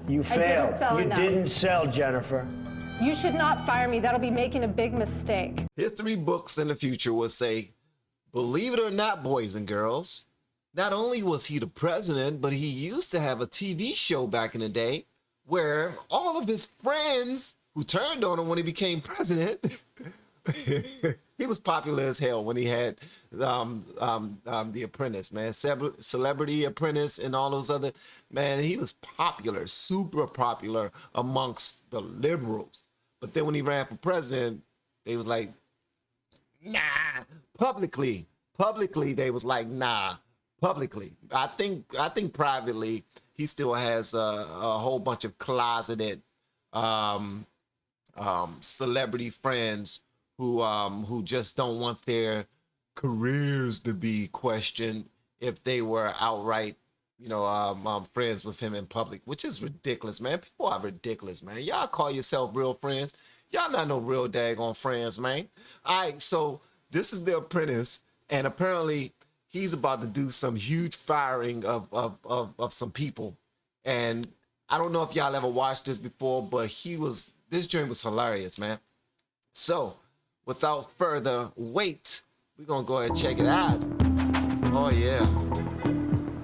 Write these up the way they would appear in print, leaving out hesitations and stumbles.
You failed. I didn't sell enough. You didn't sell, Jennifer. You should not fire me. That'll be making a big mistake. History books in the future will say, believe it or not, boys and girls, not only was he the president, but he used to have a TV show back in the day where all of his friends who turned on him when he became president, he was popular as hell when he had the Apprentice, man, Celebrity Apprentice and all those other, man, he was popular, super popular amongst the liberals. But then when he ran for president, they was like, nah. Publicly, they was like, nah. Publicly, I think privately, he still has a whole bunch of closeted celebrity friends who just don't want their careers to be questioned if they were outright, you know, friends with him in public, which is ridiculous, man. People are ridiculous, man. Y'all call yourself real friends. Y'all not no real daggone friends, man. All right, so this is the Apprentice, and apparently he's about to do some huge firing of some people. And I don't know if y'all ever watched this before, but this joint was hilarious, man. So without further wait, we're gonna go ahead and check it out. Oh yeah.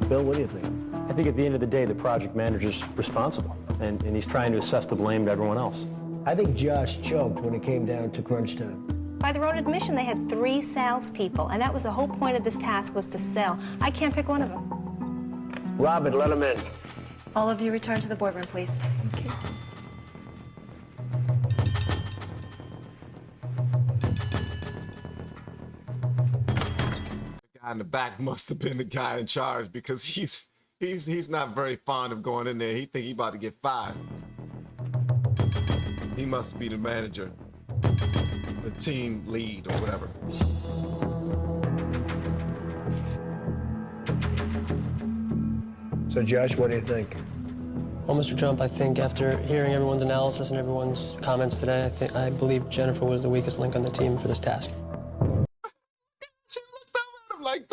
Bill, what do you think? I think at the end of the day, the project manager's responsible, and he's trying to assess the blame to everyone else. I think Josh choked when it came down to crunch time. By their own admission, they had 3 salespeople, and that was the whole point of this task, was to sell. I can't pick one of them. Robin, let him in. All of you return to the boardroom, please. Okay. The guy in the back must have been the guy in charge, because he's not very fond of going in there. He think he about to get fired. He must be the manager, the team lead or whatever. So Josh, what do you think? Well, Mr. Trump, I think after hearing everyone's analysis and everyone's comments today, I believe Jennifer was the weakest link on the team for this task. She looked up at him like,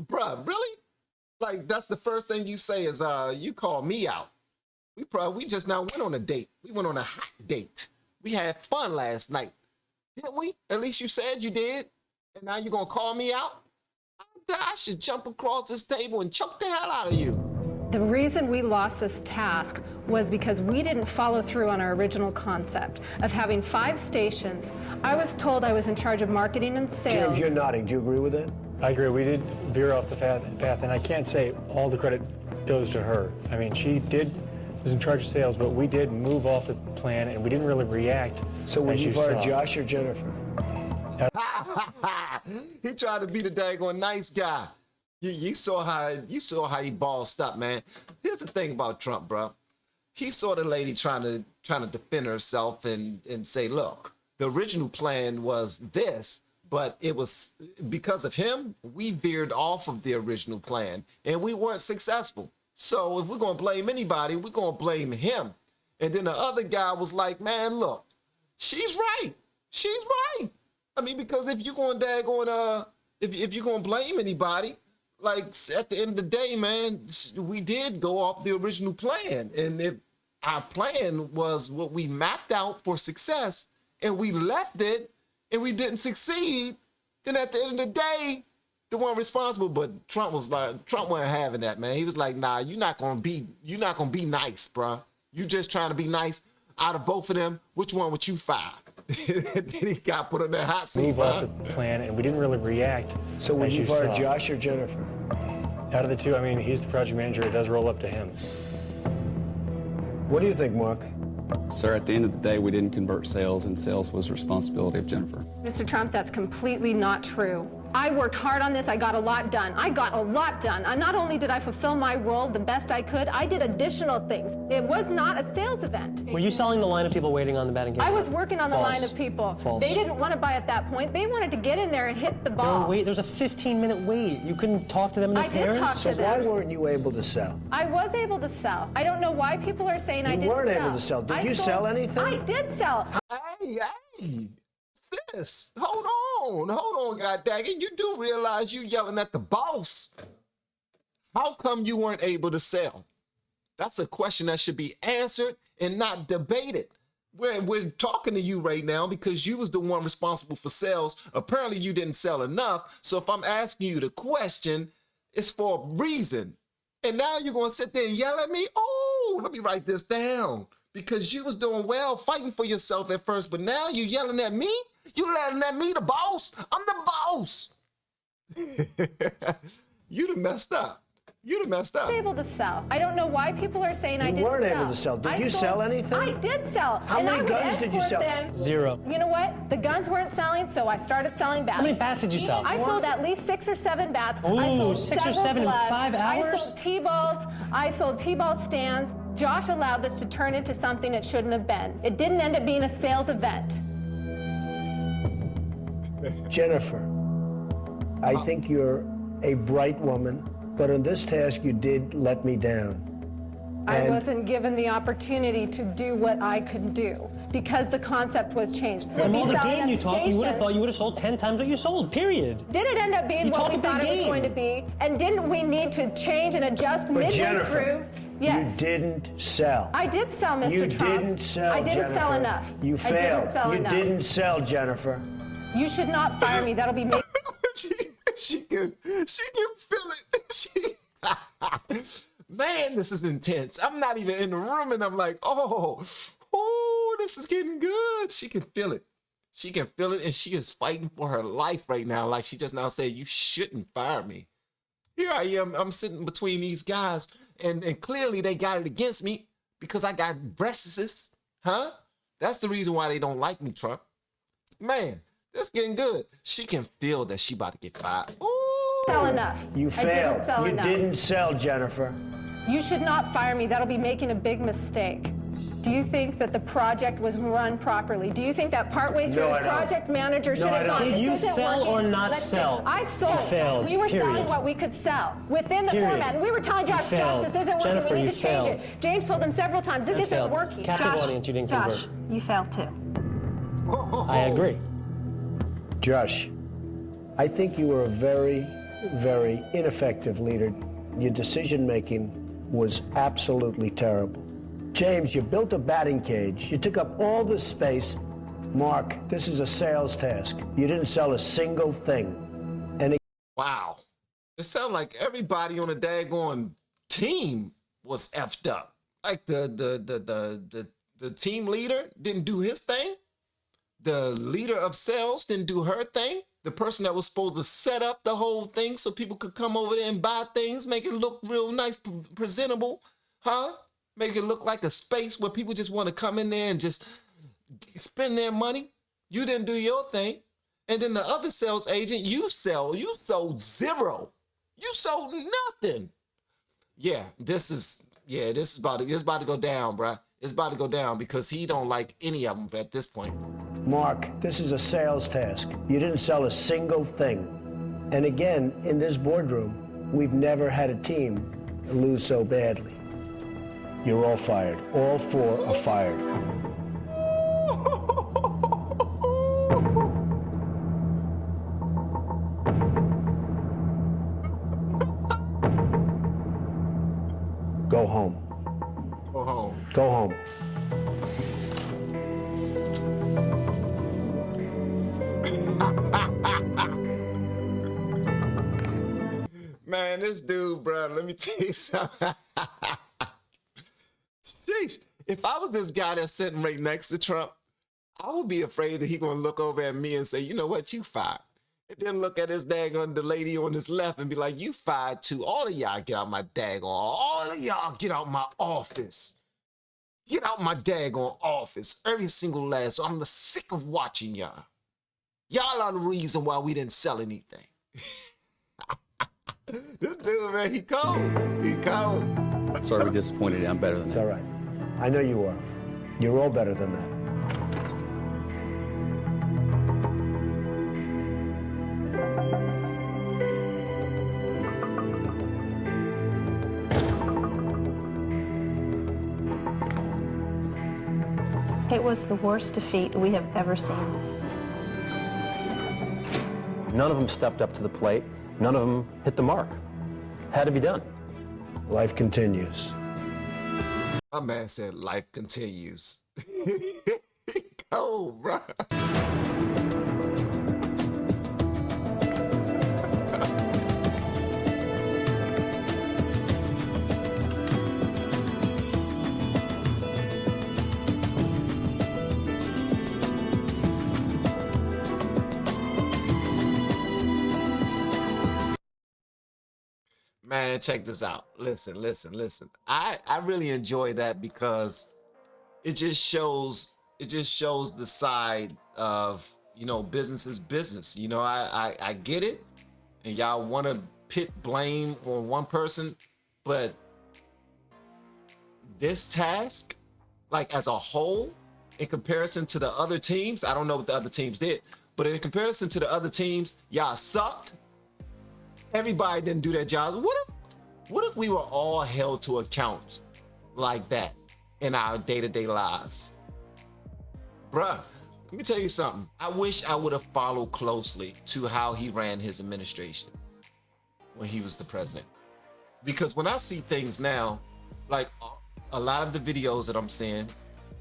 bruh, really? Like, that's the first thing you say is, you call me out. We just now went on a date. We went on a hot date. We had fun last night. Didn't we? At least you said you did. And now you're going to call me out? I should jump across this table and choke the hell out of you. The reason we lost this task was because we didn't follow through on our original concept of having 5 stations. I was told I was in charge of marketing and sales. James, you're nodding. Do you agree with that? I agree. We did veer off the path, and I can't say all the credit goes to her. I mean, she was in charge of sales, but we did move off the plan, and we didn't really react. So when you fired Josh or Jennifer? He tried to be the daggone nice guy. You saw how he bossed up, man. Here's the thing about Trump, bro. He saw the lady trying to defend herself and say, look, the original plan was this, but it was because of him, we veered off of the original plan and we weren't successful. So if we're gonna blame anybody, we're gonna blame him. And then the other guy was like, man, look, she's right. She's right. I mean, because if you're gonna if you're gonna blame anybody, like at the end of the day, man, we did go off the original plan. And if our plan was what we mapped out for success and we left it and we didn't succeed, then at the end of the day, the one responsible. But Trump wasn't having that, man. He was like, nah, you're not gonna be nice, bro. You just trying to be nice. Out of both of them, which one would you fire? Then he got put on that hot seat. Move off the plan, and we didn't really react. So when you fired Josh or Jennifer? Out of the two, I mean, he's the project manager. It does roll up to him. What do you think, Mark? Sir, at the end of the day, we didn't convert sales, and sales was the responsibility of Jennifer. Mr. Trump, that's completely not true. I worked hard on this. I got a lot done. And not only did I fulfill my role the best I could, I did additional things. It was not a sales event. Were you selling the line of people waiting on the batting cage? I was working on the False. line of people. False. They didn't want to buy at that point. They wanted to get in there and hit the ball. There was a 15-minute wait. You couldn't talk to them and their I did parents? talk to So them. why weren't you able to sell? I was able to sell. I don't know why people are saying I didn't sell. You weren't able to sell. Did you sell anything? I did sell. Hey, sis, hold on, God dang it. You do realize you yelling at the boss. How come you weren't able to sell? That's a question that should be answered and not debated. We're talking to you right now because you was the one responsible for sales. Apparently you didn't sell enough. So if I'm asking you the question, it's for a reason. And now you're going to sit there and yell at me? Oh, let me write this down. Because you was doing well fighting for yourself at first, but now you yelling at me? You yelling at me, the boss? I'm the boss. You done messed up. You done messed up. I was able to sell. I don't know why people are saying I didn't sell. You weren't able to sell. Did you sell anything? I did sell. How many guns did you sell? Them. 0. You know what? The guns weren't selling, so I started selling bats. How many bats did you sell? I sold at least 6 or 7 bats. Ooh, I sold 6 or several 7 bloods. in 5 hours? I sold T-balls. I sold T-ball stands. Josh allowed this to turn into something it shouldn't have been. It didn't end up being a sales event. Jennifer, I think you're a bright woman, but on this task you did let me down. I wasn't given the opportunity to do what I could do because the concept was changed. And all the game you talked, you would have thought you would have sold 10 times what you sold, period. Did it end up being what we thought it was going to be? And didn't we need to change and adjust midway through? Yes. You didn't sell. I did sell, Mr. Trump. You didn't sell, I didn't sell Jennifer. enough. You failed. I didn't sell enough. You didn't sell, Jennifer. You should not fire me. That'll be me. she can feel it. Man, this is intense. I'm not even in the room and I'm like, oh, this is getting good. She can feel it. She can feel it, and she is fighting for her life right now. Like she just now said, you shouldn't fire me. Here I am. I'm sitting between these guys, and clearly they got it against me because I got breasts. Huh? That's the reason why they don't like me, Trump. Man, this is getting good. She can feel that she about to get fired. Ooh. Sell enough. You failed. I didn't sell enough. You didn't sell, Jennifer. You should not fire me. That'll be making a big mistake. Do you think that the project was run properly? Do you think that partway through the project manager should have gone, Did you sell or not sell? I sold. You failed. We were selling what we could sell within the format. And we were telling Josh, this isn't working. Jennifer, we need to change it. James told him several times, this isn't working. Captive audience, you didn't convert. Josh, you failed too. I agree. Josh, I think you were a very, very ineffective leader. Your decision-making was absolutely terrible. James, you built a batting cage. You took up all this space. Mark, this is a sales task. You didn't sell a single thing. And wow. It sounded like everybody on the daggone team was effed up. Like the team leader didn't do his thing. The leader of sales didn't do her thing. The person that was supposed to set up the whole thing so people could come over there and buy things, make it look real nice, presentable, huh? Make it look like a space where people just want to come in there and just spend their money. You didn't do your thing. And then the other sales agent, you sold 0. You sold nothing. Yeah, this is about to go down, bruh. It's about to go down because he don't like any of them at this point. Mark, this is a sales task. You didn't sell a single thing. And again, in this boardroom, we've never had a team lose so badly. You're all fired. All 4 are fired. Go home. Go home. Go home. Man, this dude, bro, let me tell you something. Sheesh. If I was this guy that's sitting right next to Trump, I would be afraid that he gonna look over at me and say, you know what, you fired. And then look at his daggone, the lady on his left and be like, you fired too. All of y'all get out my daggone. All of y'all get out my office. Get out my daggone office. Every single last. So I'm sick of watching y'all. Y'all are the reason why we didn't sell anything. This dude, man, he cold. He cold. Sorry to be disappointed. I'm better than It's that. all right. I know you are. You're all better than that. It was the worst defeat we have ever seen. None of them stepped up to the plate. None of them hit the mark. Had to be done. Life continues. My man said life continues. Go, bro. Man, check this out. Listen, listen, listen. I really enjoy that because it just shows the side of, you know, business is business. You know, I get it, and y'all want to pit blame on one person, but this task, like as a whole, in comparison to the other teams, I don't know what the other teams did, but in comparison to the other teams, y'all sucked. Everybody didn't do their job. What if we were all held to account like that in our day-to-day lives? Bruh, let me tell you something. I wish I would have followed closely to how he ran his administration when he was the president. Because when I see things now, like a lot of the videos that I'm seeing,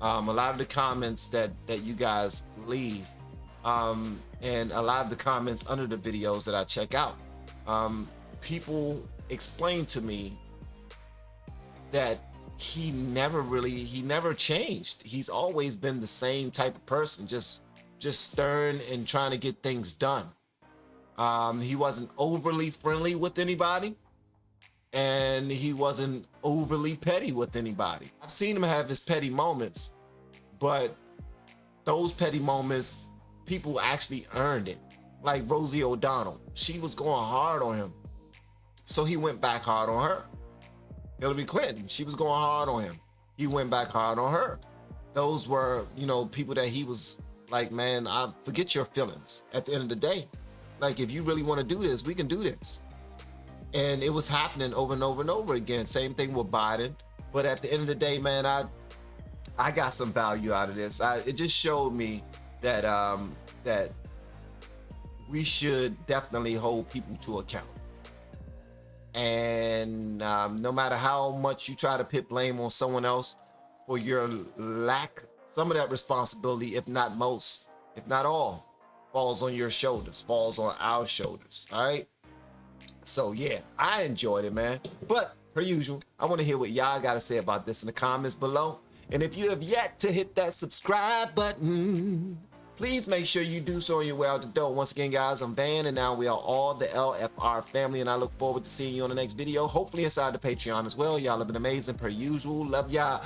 a lot of the comments that you guys leave, and a lot of the comments under the videos that I check out, people explain to me that he never changed. He's always been the same type of person, just stern and trying to get things done. He wasn't overly friendly with anybody, and he wasn't overly petty with anybody. I've seen him have his petty moments, but those petty moments, people actually earned it. Like Rosie O'Donnell, she was going hard on him, so he went back hard on her. Hillary Clinton, she was going hard on him, he went back hard on her. Those were, you know, people that he was like, man, I forget your feelings. At the end of the day, like, if you really want to do this, we can do this. And it was happening over and over and over again. Same thing with Biden. But at the end of the day, man, I got some value out of this. It just showed me that that we should definitely hold people to account. And no matter how much you try to put blame on someone else for your lack, some of that responsibility, if not most, if not all, falls on your shoulders, falls on our shoulders. All right. So yeah, I enjoyed it, man. But per usual, I want to hear what y'all got to say about this in the comments below. And if you have yet to hit that subscribe button, please make sure you do so on your way out the door. Once again, guys, I'm Van, and now we are all the LFR family, and I look forward to seeing you on the next video, hopefully inside the Patreon as well. Y'all have been amazing per usual. Love y'all.